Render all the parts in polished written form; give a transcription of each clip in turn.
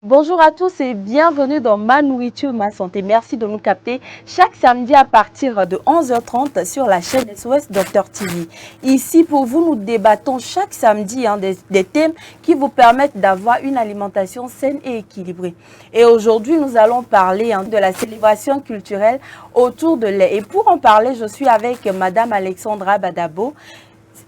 Bonjour à tous et bienvenue dans Ma Nourriture, Ma Santé. Merci de nous capter chaque samedi à partir de 11h30 sur la chaîne SOS Docteur TV. Ici, pour vous, nous débattons chaque samedi des thèmes qui vous permettent d'avoir une alimentation saine et équilibrée. Et aujourd'hui, nous allons parler de la célébration culturelle autour de lait. Et pour en parler, je suis avec Madame Alexandra Badabo,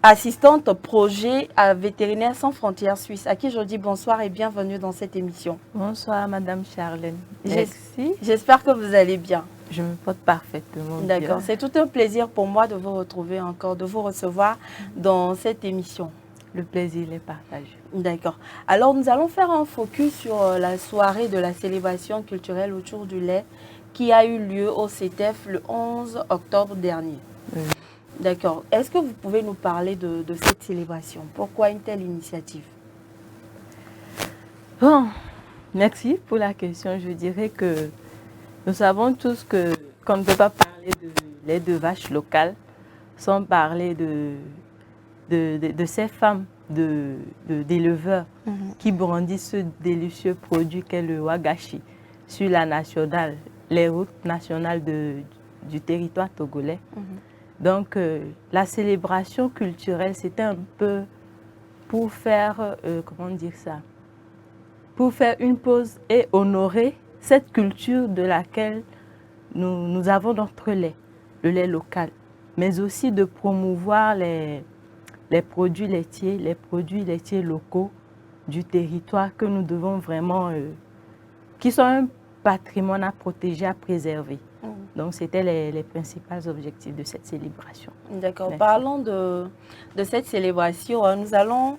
assistante projet à Vétérinaires sans frontières suisse, à qui je dis bonsoir et bienvenue dans cette émission. Bonsoir Madame Charlène. Merci. J'espère que vous allez bien. Je me porte parfaitement bien. D'accord, c'est tout un plaisir pour moi de vous retrouver encore, de vous recevoir dans cette émission. Le plaisir est partagé. D'accord. Alors nous allons faire un focus sur la soirée de la célébration culturelle autour du lait qui a eu lieu au CETEF le 11 octobre dernier. D'accord. Est-ce que vous pouvez nous parler de cette célébration? Pourquoi une telle initiative? Bon, merci pour la question. Je dirais que nous savons tous qu'on ne peut pas parler de lait de vache local sans parler de ces femmes d'éleveurs qui brandissent ce délicieux produit qu'est le wagashi sur la nationale, les routes nationales du territoire togolais. Donc, la célébration culturelle, c'était un peu pour faire, comment dire ça, pour faire une pause et honorer cette culture de laquelle nous avons notre lait, le lait local, mais aussi de promouvoir les produits laitiers locaux du territoire que nous devons vraiment, qui sont un patrimoine à protéger, à préserver. Donc, c'était les principaux objectifs de cette célébration. D'accord. Parlons de cette célébration. Nous allons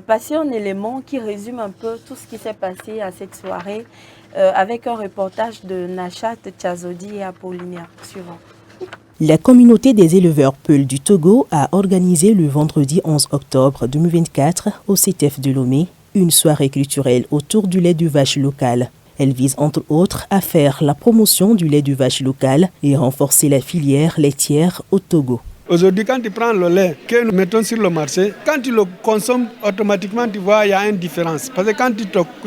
passer un élément qui résume un peu tout ce qui s'est passé à cette soirée avec un reportage de Nachat Tchazodi et Apollinaire. Suivant. La communauté des éleveurs Peuls du Togo a organisé le vendredi 11 octobre 2024 au CETEF de Lomé une soirée culturelle autour du lait de vache local. Elle vise entre autres à faire la promotion du lait de vache local et renforcer la filière laitière au Togo. Aujourd'hui, quand tu prends le lait que nous mettons sur le marché, quand tu le consommes, automatiquement tu vois il y a une différence. Parce que quand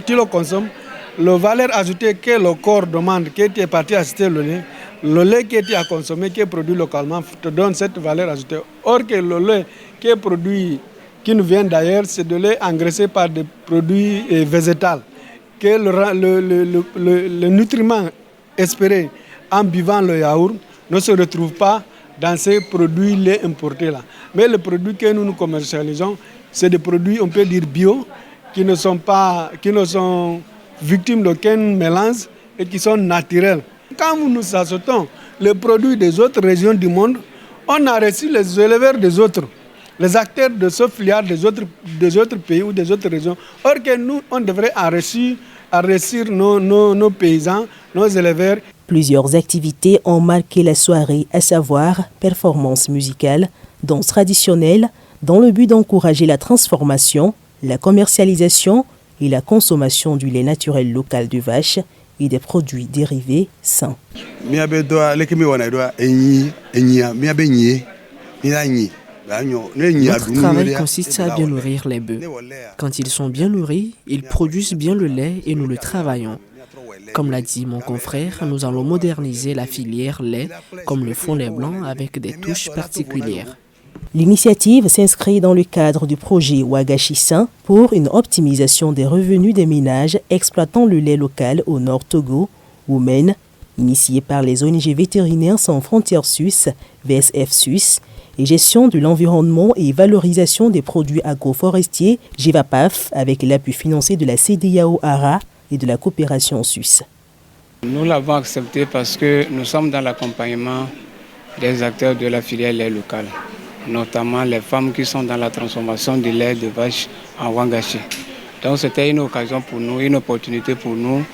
tu le consommes, la valeur ajoutée que le corps demande, que tu es parti acheter le lait que tu as consommé, qui est produit localement, te donne cette valeur ajoutée. Or que le lait qui est produit, qui nous vient d'ailleurs, c'est de lait engraissé par des produits végétaux. Que le nutriment espéré en buvant le yaourt ne se retrouve pas dans ces produits lait importés là. Mais les produits que nous commercialisons, c'est des produits, on peut dire bio, qui ne sont victimes d'aucun mélange et qui sont naturels. Quand nous achetons les produits des autres régions du monde, on a reçu les éleveurs des autres, les acteurs de ce filière des autres pays ou des autres régions. Or que nous, on devrait enrichir nos paysans, nos éleveurs. Plusieurs activités ont marqué la soirée, à savoir performances musicales, danse traditionnelle, dans le but d'encourager la transformation, la commercialisation et la consommation du lait naturel local de vache et des produits dérivés sains. Notre travail consiste à bien nourrir les bœufs. Quand ils sont bien nourris, ils produisent bien le lait et nous le travaillons. Comme l'a dit mon confrère, nous allons moderniser la filière lait comme le font les Blancs avec des touches particulières. L'initiative s'inscrit dans le cadre du projet Wagashi Sain pour une optimisation des revenus des ménages exploitant le lait local au Nord Togo, Women, initié par les ONG Vétérinaires sans frontières suisses, VSF Suisse, et gestion de l'environnement et valorisation des produits agroforestiers, GEVAPAF, avec l'appui financier de la CEDEAO-ARA et de la coopération suisse. Nous l'avons accepté parce que nous sommes dans l'accompagnement des acteurs de la filière lait locale, notamment les femmes qui sont dans la transformation du lait de vache en wagashi. Donc c'était une occasion pour nous, une opportunité pour nous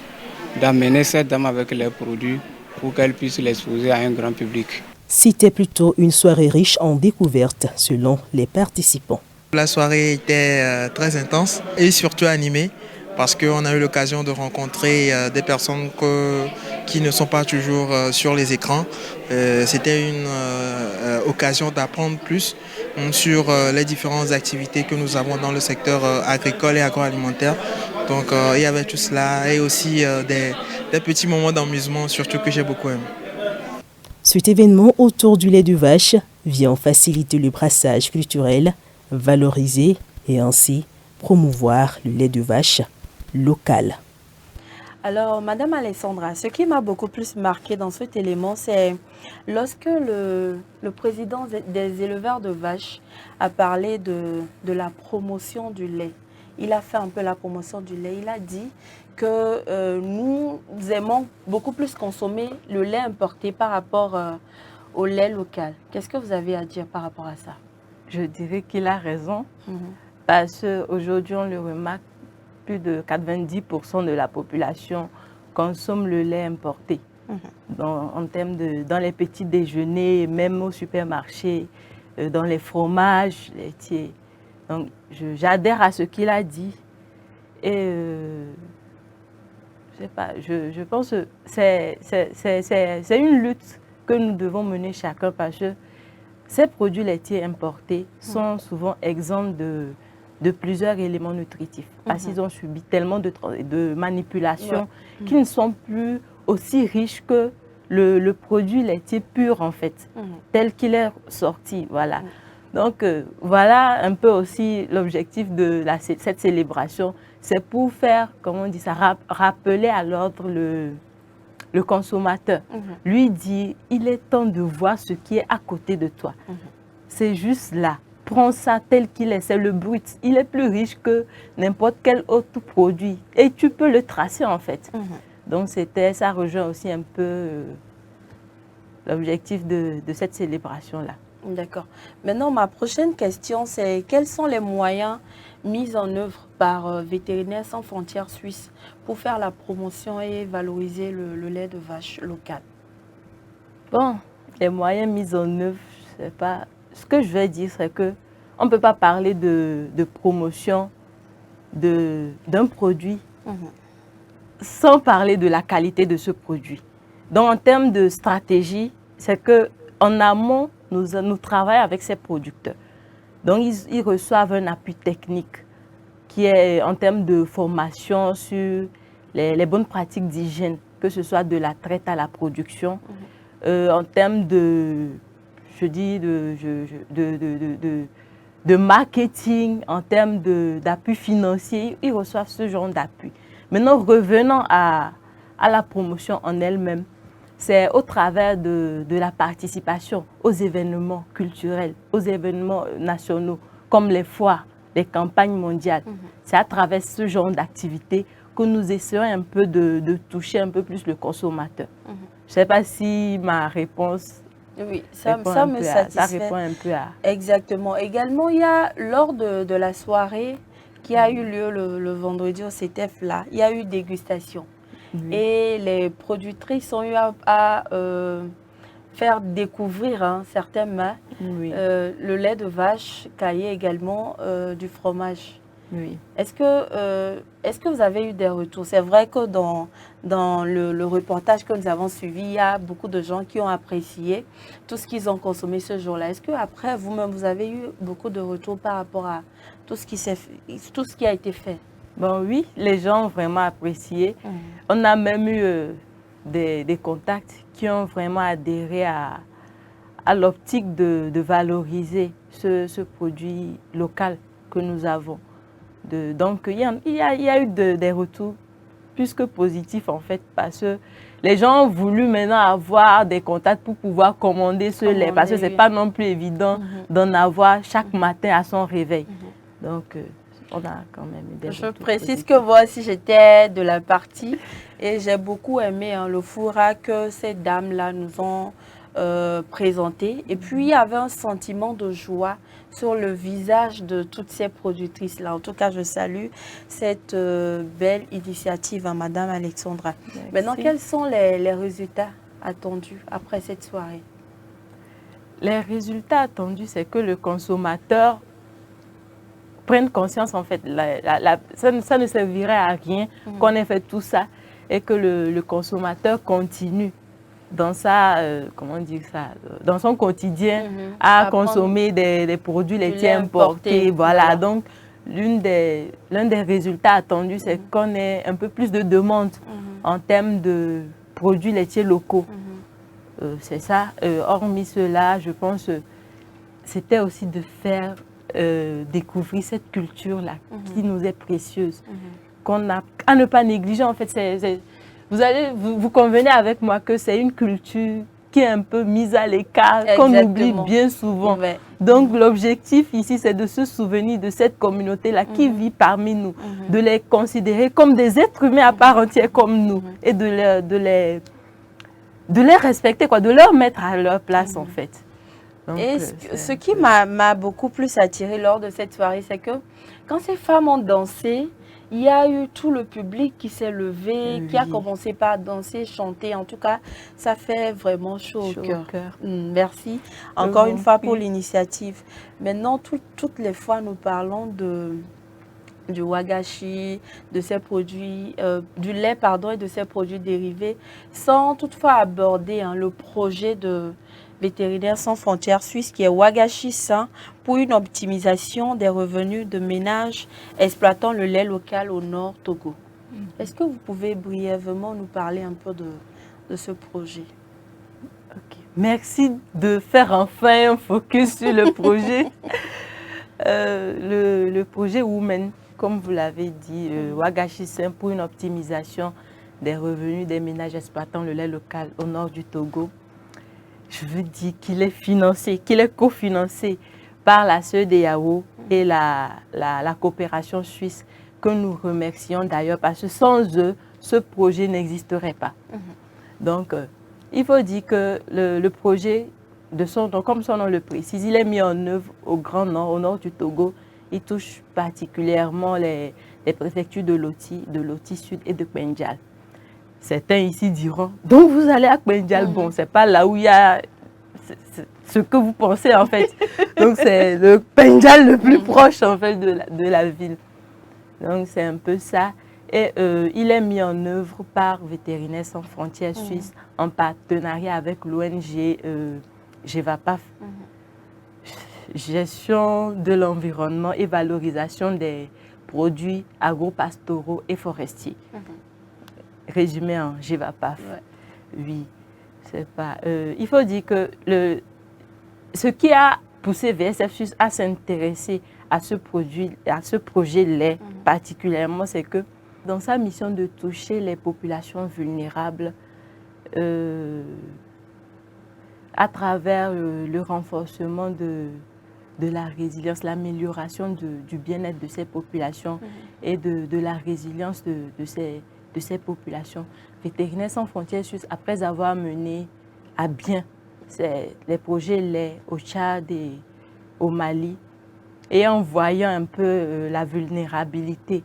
d'amener cette dame avec les produits pour qu'elle puisse l'exposer à un grand public. C'était plutôt une soirée riche en découvertes selon les participants. La soirée était très intense et surtout animée parce qu'on a eu l'occasion de rencontrer des personnes qui ne sont pas toujours sur les écrans. C'était une occasion d'apprendre plus sur les différentes activités que nous avons dans le secteur agricole et agroalimentaire. Donc il y avait tout cela et aussi des petits moments d'amusement, surtout que j'ai beaucoup aimé. Cet événement autour du lait de vache vient faciliter le brassage culturel, valoriser et ainsi promouvoir le lait de vache local. Alors, Madame Alessandra, ce qui m'a beaucoup plus marqué dans cet élément, c'est lorsque le président des éleveurs de vaches a parlé de la promotion du lait. Il a fait un peu la promotion du lait. Il a dit que nous aimons beaucoup plus consommer le lait importé par rapport au lait local. Qu'est-ce que vous avez à dire par rapport à ça? Je dirais qu'il a raison, parce qu'aujourd'hui, on le remarque, plus de 90% de la population consomme le lait importé. En termes dans les petits déjeuners, même au supermarché, dans les fromages laitiers. Donc, j'adhère à ce qu'il a dit. Et je sais pas, je pense que c'est une lutte que nous devons mener chacun, parce que ces produits laitiers importés sont souvent exempts de plusieurs éléments nutritifs, parce qu'ils ont subi tellement de manipulations qui ne sont plus aussi riches que le produit laitier pur, en fait, tel qu'il est sorti. Voilà. Donc, voilà un peu aussi l'objectif de cette célébration. C'est pour faire, comment on dit ça, rappeler à l'ordre le consommateur. Lui dit, il est temps de voir ce qui est à côté de toi. C'est juste là. Prends ça tel qu'il est, c'est le brut. Il est plus riche que n'importe quel autre produit. Et tu peux le tracer, en fait. Donc, ça rejoint aussi un peu l'objectif de cette célébration-là. D'accord. Maintenant, ma prochaine question, c'est quels sont les moyens mis en œuvre par Vétérinaires sans frontières suisses pour faire la promotion et valoriser le lait de vache local? Bon, les moyens mis en œuvre, je ne sais pas. Ce que je vais dire, c'est qu'on ne peut pas parler de promotion d'un produit sans parler de la qualité de ce produit. Donc, en termes de stratégie, c'est qu'en amont, nous travaillons avec ces producteurs. Donc, ils reçoivent un appui technique qui est en termes de formation sur les bonnes pratiques d'hygiène, que ce soit de la traite à la production, en termes de marketing, en termes d'appui financier, ils reçoivent ce genre d'appui. Maintenant, revenons à la promotion en elle-même. C'est au travers de la participation aux événements culturels, aux événements nationaux, comme les foires, les campagnes mondiales. C'est à travers ce genre d'activités que nous essayons un peu de toucher un peu plus le consommateur. Je ne sais pas si ma réponse... Oui, ça me satisfait. Ça répond un peu à... Exactement. Également, il y a, lors de la soirée qui a eu lieu le vendredi au CETEF, là, il y a eu dégustation. Et les productrices ont eu à faire découvrir certains mets, le lait de vache, caillé également, du fromage. Est-ce que vous avez eu des retours? C'est vrai que dans le reportage que nous avons suivi, il y a beaucoup de gens qui ont apprécié tout ce qu'ils ont consommé ce jour-là. Est-ce qu'après, vous-même, vous avez eu beaucoup de retours par rapport à tout ce qui a été fait? Bon, oui, les gens ont vraiment apprécié. On a même eu des contacts qui ont vraiment adhéré à l'optique de valoriser ce produit local que nous avons. Donc, il y a eu des retours plus que positifs, en fait, parce que les gens ont voulu maintenant avoir des contacts pour pouvoir commander ce lait, parce que ce n'est pas non plus évident d'en avoir chaque matin à son réveil. Donc, on a quand même des retours précise positifs. que moi aussi, j'étais de la partie et j'ai beaucoup aimé le fourra que ces dames-là nous ont présenté. Et puis, il y avait un sentiment de joie sur le visage de toutes ces productrices-là. En tout cas, je salue cette belle initiative à Madame Alessandra. Merci. Maintenant, quels sont les résultats attendus après cette soirée? Les résultats attendus, c'est que le consommateur prenne conscience, en fait. Ça ne servirait à rien qu'on ait fait tout ça et que le consommateur continue dans comment dire ça, dans son quotidien à consommer des produits laitiers importés. Voilà. Donc, l'un des résultats attendus, c'est qu'on ait un peu plus de demandes en termes de produits laitiers locaux. C'est ça. Hormis cela, je pense c'était aussi de faire découvrir cette culture-là qui nous est précieuse, qu'on a à ne pas négliger. En fait, vous convenez avec moi que c'est une culture qui est un peu mise à l'écart, qu'on oublie bien souvent. Ouais. Donc l'objectif ici, c'est de se souvenir de cette communauté-là qui vit parmi nous, de les considérer comme des êtres humains à part entière comme nous et de les respecter, quoi, de leur mettre à leur place en fait. Donc, et ce qui m'a beaucoup plus attiré lors de cette soirée, c'est que quand ces femmes ont dansé, il y a eu tout le public qui s'est levé, qui a commencé par danser, chanter. En tout cas, ça fait vraiment chaud au cœur. Merci encore une fois pour l'initiative. Maintenant, toutes les fois, nous parlons du wagashi, de ses produits, du lait et de ses produits dérivés, sans toutefois aborder le projet de Vétérinaires sans frontières suisse qui est Wagashi Sain pour une optimisation des revenus de ménages exploitant le lait local au Nord Togo. Est-ce que vous pouvez brièvement nous parler un peu de ce projet? Merci de faire enfin un focus sur le projet. Le projet Women, comme vous l'avez dit, Wagashi Sain pour une optimisation des revenus des ménages exploitant le lait local au nord du Togo. Je veux dire qu'il est financé, qu'il est cofinancé par la CEDEAO et la coopération suisse, que nous remercions d'ailleurs, parce que sans eux, ce projet n'existerait pas. Donc, il faut dire que le projet, comme son nom le précise, il est mis en œuvre au Grand Nord, au nord du Togo. Il touche particulièrement les préfectures de Loti Sud et de Kpenjal. Certains ici diront, donc vous allez à Kpenjal, bon, c'est pas là où il y a ce que vous pensez en fait. Donc c'est le Kpenjal le plus proche en fait de la ville. Donc c'est un peu ça. Et il est mis en œuvre par Vétérinaires sans frontières suisse en partenariat avec l'ONG GEVAPAF. Gestion de l'environnement et valorisation des produits agro-pastoraux et forestiers. Résumé en GEVAPAF. Oui, c'est pas. Il faut dire que ce qui a poussé VSF Suisse à s'intéresser à ce projet lait particulièrement, c'est que dans sa mission de toucher les populations vulnérables à travers le renforcement de la résilience, l'amélioration du bien-être de ces populations et de la résilience de ces populations. Vétérinaires sans frontières suisses, après avoir mené à bien les projets lait au Tchad et au Mali, et en voyant un peu la vulnérabilité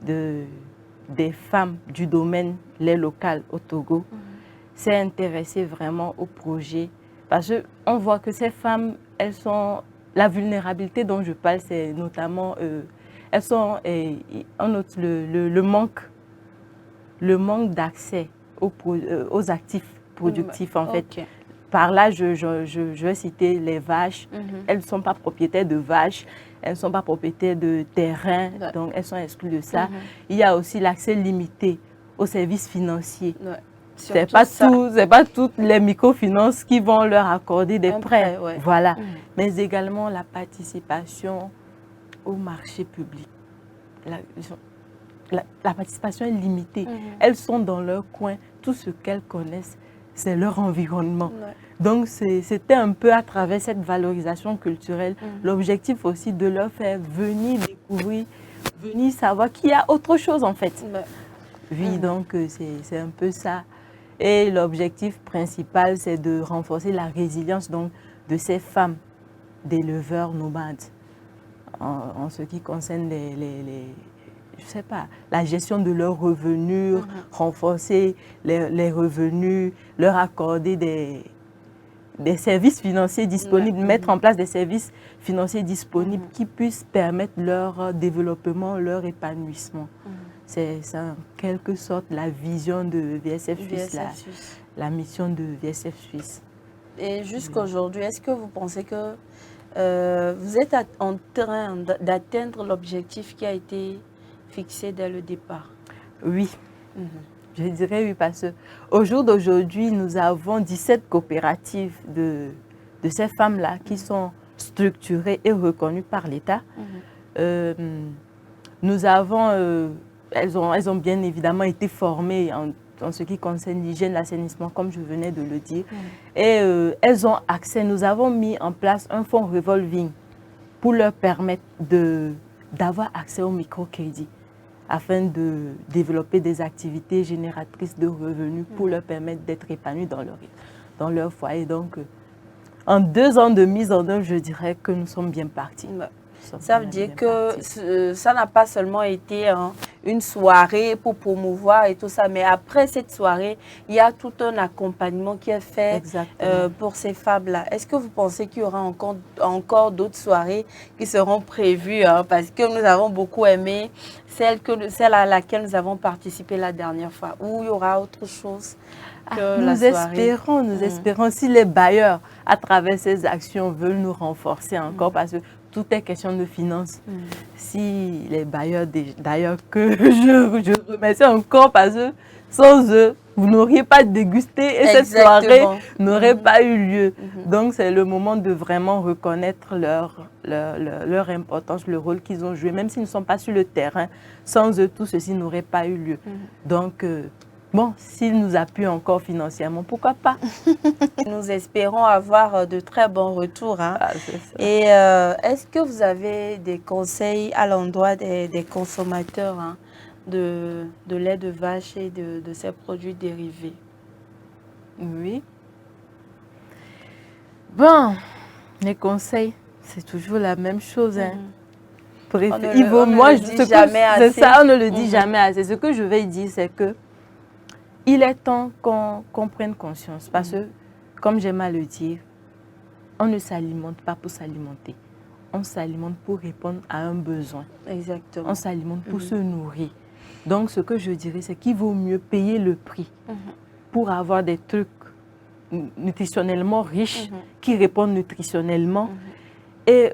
des femmes du domaine lait local au Togo, s'est intéressé vraiment au projet. Parce qu'on voit que ces femmes, elles sont... La vulnérabilité dont je parle, c'est notamment... elles sont... on note le manque d'accès aux actifs productifs, en fait. Par là, je vais citer les vaches. Elles ne sont pas propriétaires de vaches, elles ne sont pas propriétaires de terrain, donc elles sont exclues de ça. Il y a aussi l'accès limité aux services financiers. Ce n'est pas toutes les microfinances qui vont leur accorder des prêts. Voilà. Mais également la participation au marché public. La participation est limitée. Elles sont dans leur coin. Tout ce qu'elles connaissent, c'est leur environnement. Donc, c'était un peu à travers cette valorisation culturelle, l'objectif aussi de leur faire venir découvrir, venir savoir qu'il y a autre chose en fait. Oui, donc c'est un peu ça. Et l'objectif principal, c'est de renforcer la résilience donc, de ces femmes d'éleveurs nomades en ce qui concerne je sais pas, la gestion de leurs revenus, renforcer les revenus, leur accorder des services financiers disponibles, mettre en place des services financiers disponibles qui puissent permettre leur développement, leur épanouissement. C'est en quelque sorte la vision de VSF Suisse, la mission de VSF Suisse. Et jusqu'aujourd'hui, est-ce que vous pensez que vous êtes en train d'atteindre l'objectif qui a été fixé dès le départ? Oui, je dirais oui, parce qu'au jour d'aujourd'hui, nous avons 17 coopératives de ces femmes-là qui sont structurées et reconnues par l'État. Nous avons, elles ont bien évidemment été formées en ce qui concerne l'hygiène, l'assainissement, comme je venais de le dire. Et elles ont accès, nous avons mis en place un fonds revolving pour leur permettre d'avoir accès au microcrédit afin de développer des activités génératrices de revenus pour leur permettre d'être épanouies dans leur foyer. Donc, en 2 ans de mise en œuvre, je dirais que nous sommes bien partis. Ça veut dire que ça n'a pas seulement été une soirée pour promouvoir et tout ça, mais après cette soirée, il y a tout un accompagnement qui est fait pour ces femmes-là. Est-ce que vous pensez qu'il y aura encore d'autres soirées qui seront prévues, parce que nous avons beaucoup aimé celle à laquelle nous avons participé la dernière fois, ou il y aura autre chose que la soirée? Nous espérons si les bailleurs, à travers ces actions, veulent nous renforcer encore, parce que tout est question de finances. Si les bailleurs, d'ailleurs, que je remercie encore, parce que sans eux, vous n'auriez pas dégusté et cette soirée n'aurait pas eu lieu. Donc, c'est le moment de vraiment reconnaître leur importance, le rôle qu'ils ont joué, même s'ils ne sont pas sur le terrain. Sans eux, tout ceci n'aurait pas eu lieu. Donc, bon, s'ils nous appuient encore financièrement, pourquoi pas? Nous espérons avoir de très bons retours. Et est-ce que vous avez des conseils à l'endroit des consommateurs de lait de vache et de ces produits dérivés? Oui. Bon, les conseils, c'est toujours la même chose. Moi, c'est ça, on ne le dit jamais assez. Ce que je vais dire, c'est que il est temps qu'on prenne conscience, parce que, comme j'aime à le dire, on ne s'alimente pas pour s'alimenter. On s'alimente pour répondre à un besoin. Exactement. On s'alimente pour se nourrir. Donc, ce que je dirais, c'est qu'il vaut mieux payer le prix pour avoir des trucs nutritionnellement riches, qui répondent nutritionnellement, et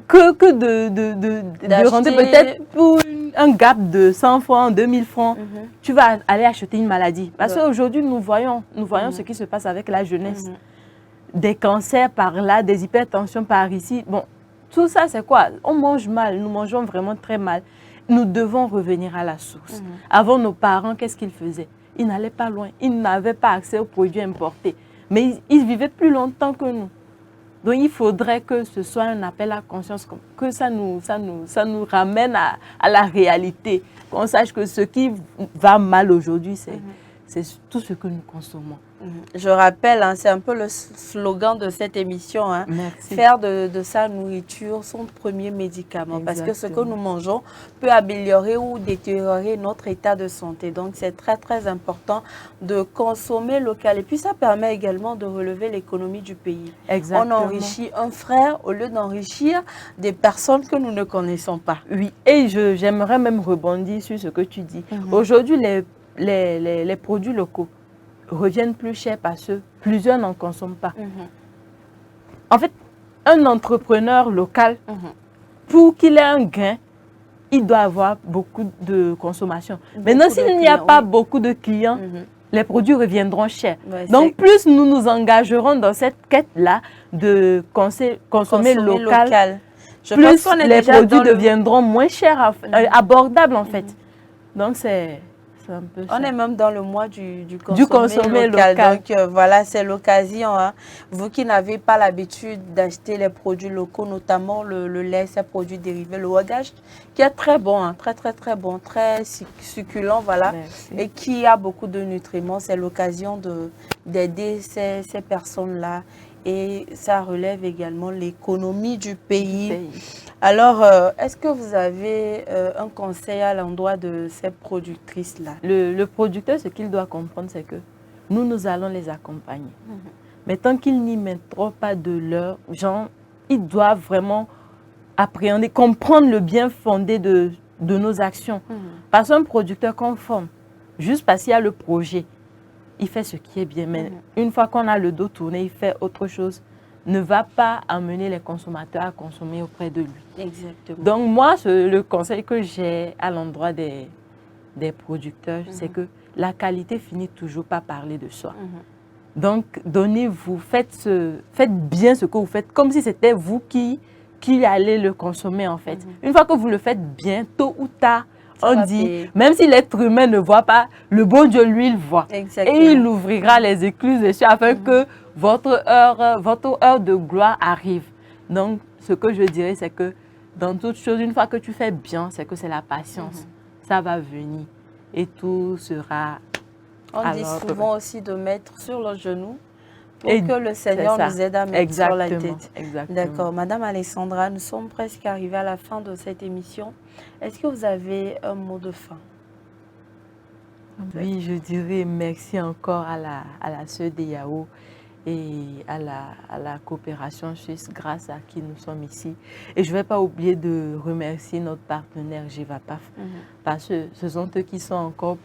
que de rentrer peut-être pour un gap de 100 francs, 2000 francs, tu vas aller acheter une maladie. Parce qu'aujourd'hui, nous voyons ce qui se passe avec la jeunesse. Des cancers par là, des hypertensions par ici. Bon, tout ça, c'est quoi? On mange mal, nous mangeons vraiment très mal. Nous devons revenir à la source. Avant, nos parents, qu'est-ce qu'ils faisaient? Ils n'allaient pas loin, ils n'avaient pas accès aux produits importés. Mais ils vivaient plus longtemps que nous. Donc, il faudrait que ce soit un appel à conscience, que ça nous ramène à la réalité, qu'on sache que ce qui va mal aujourd'hui, c'est tout ce que nous consommons. Je rappelle, c'est un peu le slogan de cette émission, faire de sa nourriture son premier médicament. Exactement. Parce que ce que nous mangeons peut améliorer ou détériorer notre état de santé. Donc, c'est très, très important de consommer local. Et puis, ça permet également de relever l'économie du pays. Exactement. On enrichit un frère au lieu d'enrichir des personnes que nous ne connaissons pas. Oui, et j'aimerais même rebondir sur ce que tu dis. Aujourd'hui, les produits locaux reviennent plus chers parce que plusieurs n'en consomment pas. En fait, un entrepreneur local, pour qu'il ait un gain, il doit avoir beaucoup de consommation. Maintenant, s'il n'y a pas beaucoup de clients, les produits reviendront chers. Donc, plus nous nous engagerons dans cette quête-là de consommer local, plus les produits deviendront moins chers, abordables en fait. Donc, c'est... On est même dans le mois du consommer local. Donc voilà, c'est l'occasion. Vous qui n'avez pas l'habitude d'acheter les produits locaux, notamment le lait, ces produits dérivés, le wagash, qui est très bon, très très très bon, très succulent, voilà, et qui a beaucoup de nutriments. C'est l'occasion d'aider ces personnes-là. Et ça relève également l'économie du pays. Alors, est-ce que vous avez un conseil à l'endroit de ces productrices-là? Le producteur, ce qu'il doit comprendre, c'est que nous allons les accompagner. Mais tant qu'ils n'y mettront pas de leur genre, ils doivent vraiment appréhender, comprendre le bien fondé de nos actions. Parce qu'un producteur conforme, juste parce qu'il y a le projet, il fait ce qui est bien, mais une fois qu'on a le dos tourné, il fait autre chose. ne va pas amener les consommateurs à consommer auprès de lui. Exactement. Donc moi, le conseil que j'ai à l'endroit des producteurs, c'est que la qualité finit toujours par parler de soi. Donc, donnez-vous, faites bien ce que vous faites, comme si c'était vous qui allez le consommer en fait. Une fois que vous le faites bien, tôt ou tard, on dit, payer. Même si l'être humain ne voit pas, le bon Dieu, lui, il voit. Exactement. Et il ouvrira les écluses dessus afin que votre heure de gloire arrive. Donc, ce que je dirais, c'est que dans toute chose, une fois que tu fais bien, c'est que c'est la patience. Ça va venir et tout sera... On dit souvent aussi de mettre sur le genou pour que le Seigneur nous aide à mettre sur la tête. D'accord. Madame Alessandra, nous sommes presque arrivés à la fin de cette émission. Est-ce que vous avez un mot de fin? Oui, je dirais merci encore à la sœur Deyao et à la coopération suisse grâce à qui nous sommes ici. Et je ne vais pas oublier de remercier notre partenaire GEVAPAF parce que ce sont eux qui sont encore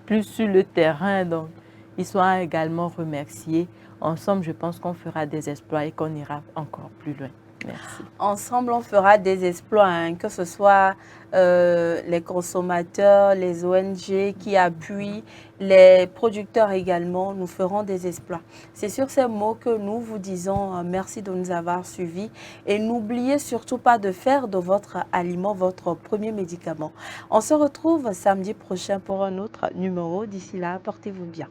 plus sur le terrain, donc ils sont également remerciés. Ensemble, je pense qu'on fera des exploits et qu'on ira encore plus loin. Merci. Ensemble, on fera des exploits, hein, que ce soit les consommateurs, les ONG qui appuient, les producteurs également, nous ferons des exploits. C'est sur ces mots que nous vous disons merci de nous avoir suivis et n'oubliez surtout pas de faire de votre aliment votre premier médicament. On se retrouve samedi prochain pour un autre numéro. D'ici là, portez-vous bien.